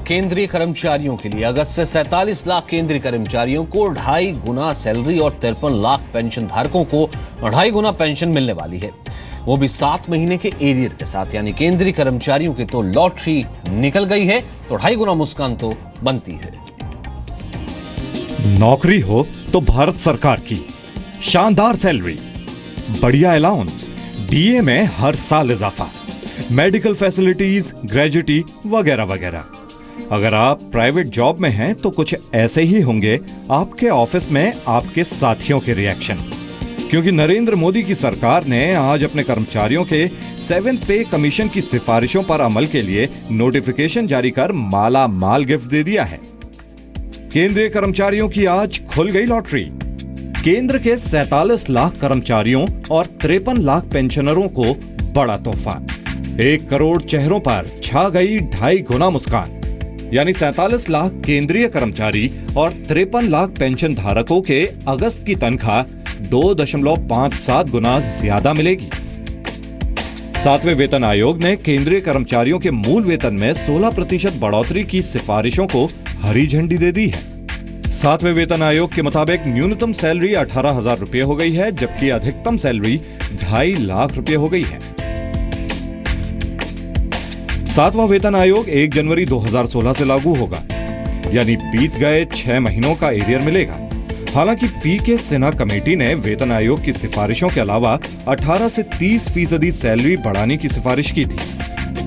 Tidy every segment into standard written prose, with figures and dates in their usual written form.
केंद्रीय कर्मचारियों के लिए अगस्त से 47 लाख केंद्रीय कर्मचारियों को 2.5 गुना सैलरी और 53 लाख पेंशन धारकों को 2.5 गुना पेंशन मिलने वाली है, वो भी 7 महीने के एरियर के साथ। यानी केंद्रीय कर्मचारियों की तो लॉटरी निकल गई है, तो 2.5 गुना मुस्कान तो बनती है। नौकरी हो तो भारत सरकार की, शानदार सैलरी, बढ़िया अलाउंस, डीए में हर साल इजाफा, मेडिकल फैसिलिटीज, ग्रेजुटी वगैरह वगैरह। अगर आप प्राइवेट जॉब में हैं तो कुछ ऐसे ही होंगे आपके ऑफिस में आपके साथियों के रिएक्शन, क्योंकि नरेंद्र मोदी की सरकार ने आज अपने कर्मचारियों के 7th पे कमीशन की सिफारिशों पर अमल के लिए नोटिफिकेशन जारी कर माला माल गिफ्ट दे दिया है। केंद्रीय कर्मचारियों की आज खुल गई लॉटरी। केंद्र के 47 लाख कर्मचारियों और 53 लाख पेंशनरों को बड़ा तोहफा। 1 करोड़ चेहरों पर छा गई 2.5 गुना मुस्कान। यानी 47 लाख केंद्रीय कर्मचारी और 53 लाख पेंशन धारकों के अगस्त की तनख्वाह 2.57 गुना ज्यादा मिलेगी। 7वें वेतन आयोग ने केंद्रीय कर्मचारियों के मूल वेतन में 16% बढ़ोतरी की सिफारिशों को हरी झंडी दे दी है। 7वें वेतन आयोग के मुताबिक न्यूनतम सैलरी 18,000 रुपये हो गई है, जबकि अधिकतम सैलरी 2.5 लाख रुपये हो गई है। 7वां वेतन आयोग 1 जनवरी 2016 से लागू होगा, यानी बीत गए 6 महीनों का एरियर मिलेगा। हालांकि पीके सिन्हा कमेटी ने वेतन आयोग की सिफारिशों के अलावा 18 से 30% सैलरी बढ़ाने की सिफारिश की थी।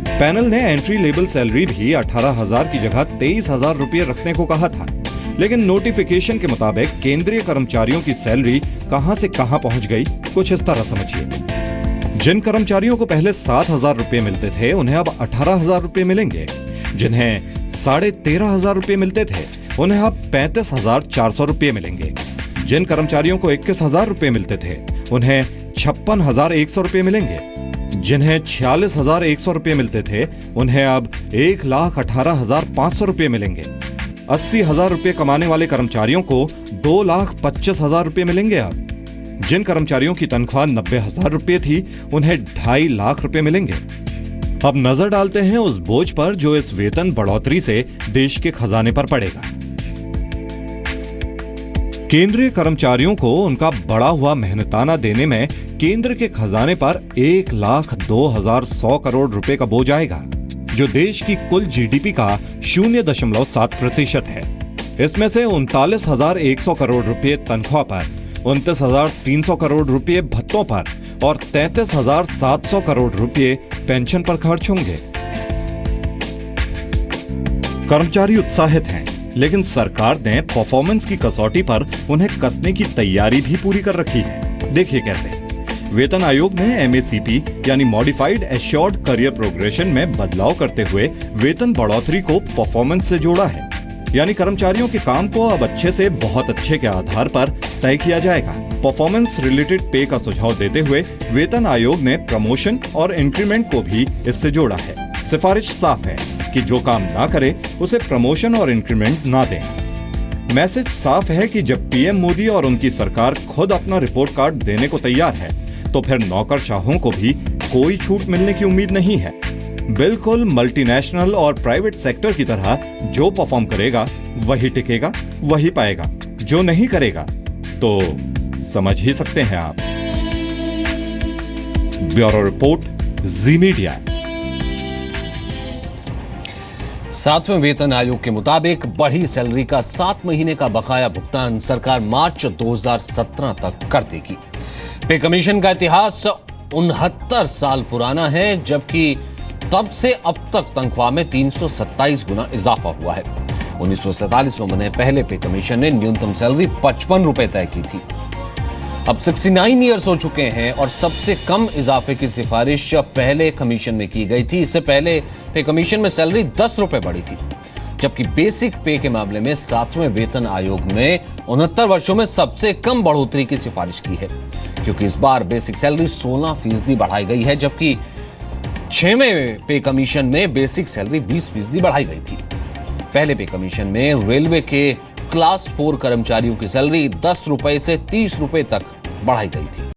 पैनल ने एंट्री लेवल सैलरी भी 18,000 की जगह 23,000 रुपये रखने को कहा था, लेकिन नोटिफिकेशन के मुताबिक केंद्रीय कर्मचारियों की सैलरी कहां से कहां पहुंच गई, कुछ इस तरह समझिए। जिन कर्मचारियों को पहले 7,000 रुपये मिलते थे उन्हें अब 18,000 रुपये मिलेंगे। जिन्हें 13,500 रुपये मिलते थे उन्हें अब 35,400 रुपये मिलेंगे। जिन कर्मचारियों को 21,000 रुपये मिलते थे उन्हें 56,100 रुपये मिलेंगे। जिन्हें 46,100 रुपये मिलते थे उन्हें अब 1,18,500 रुपये मिलेंगे। 80,000 रुपये कमाने वाले कर्मचारियों को 2,25,000 रुपये मिलेंगे। अब जिन कर्मचारियों की तनख्वाह 90,000 रुपये थी उन्हें 2.5 लाख रुपये मिलेंगे। अब नजर डालते हैं उस बोझ पर जो इस वेतन बढ़ोतरी से देश के खजाने पर पड़ेगा। केंद्रीय कर्मचारियों को उनका बढ़ा हुआ मेहनताना देने में केंद्र के खजाने पर 1,02,100 करोड़ रुपए का बोझ आएगा, जो देश की कुल जीडीपी का 0.7% है। इसमें से 39,100 करोड़ रुपए तनख्वाह पर, 29,300 करोड़ रुपए भत्तों पर और 33,700 करोड़ रुपए पेंशन पर खर्च होंगे। कर्मचारी उत्साहित हैं, लेकिन सरकार ने परफॉर्मेंस की कसौटी पर उन्हें कसने की तैयारी भी पूरी कर रखी है। देखिए कैसे। वेतन आयोग ने एमएसीपी यानी मॉडिफाइड एश्योर्ड करियर प्रोग्रेशन में बदलाव करते हुए वेतन बढ़ोतरी को परफॉर्मेंस से जोड़ा है। यानी कर्मचारियों के काम को अब अच्छे से बहुत अच्छे के आधार पर तय किया जाएगा। परफॉर्मेंस रिलेटेड पे का सुझाव देते हुए वेतन आयोग ने प्रमोशन और इंक्रीमेंट को भी इससे जोड़ा है। सिफारिश साफ है कि जो काम ना करे उसे प्रमोशन और इंक्रीमेंट ना दें। मैसेज साफ है कि जब पीएम मोदी और उनकी सरकार खुद अपना रिपोर्ट कार्ड देने को तैयार है, तो फिर नौकरशाहों को भी कोई छूट मिलने की उम्मीद नहीं है। बिल्कुल मल्टीनेशनल और प्राइवेट सेक्टर की तरह जो परफॉर्म करेगा वही टिकेगा, वही पाएगा। जो नहीं करेगा तो समझ ही सकते हैं आप। ब्यूरो रिपोर्ट, जी मीडिया। 7वें वेतन आयोग के मुताबिक बढ़ी सैलरी का 7 महीने का बकाया भुगतान सरकार मार्च 2017 तक कर देगी। पे कमीशन का इतिहास 69 साल पुराना है, जबकि तब से अब तक तनख्वाह में 327 गुना इजाफा हुआ है। 1947 में बने पहले पे कमीशन ने न्यूनतम सैलरी 55 रुपए तय की थी। अब 69 ईयर्स हो चुके हैं और सबसे कम इजाफे की सिफारिश पहले कमीशन में की गई थी। इससे पहले पे कमीशन में सैलरी 10 रुपए बढ़ी थी, जबकि बेसिक पे के मामले में 7वें वेतन आयोग ने 69 वर्षों में सबसे कम बढ़ोतरी की सिफारिश की है, क्योंकि इस बार बेसिक सैलरी 16% बढ़ाई गई है, जबकि 6वें पे कमीशन में बेसिक सैलरी 20% बढ़ाई गई थी। पहले पे कमीशन में रेलवे के क्लास 4 कर्मचारियों की सैलरी 10 रुपए से 30 रुपए तक बढ़ाई गई थी।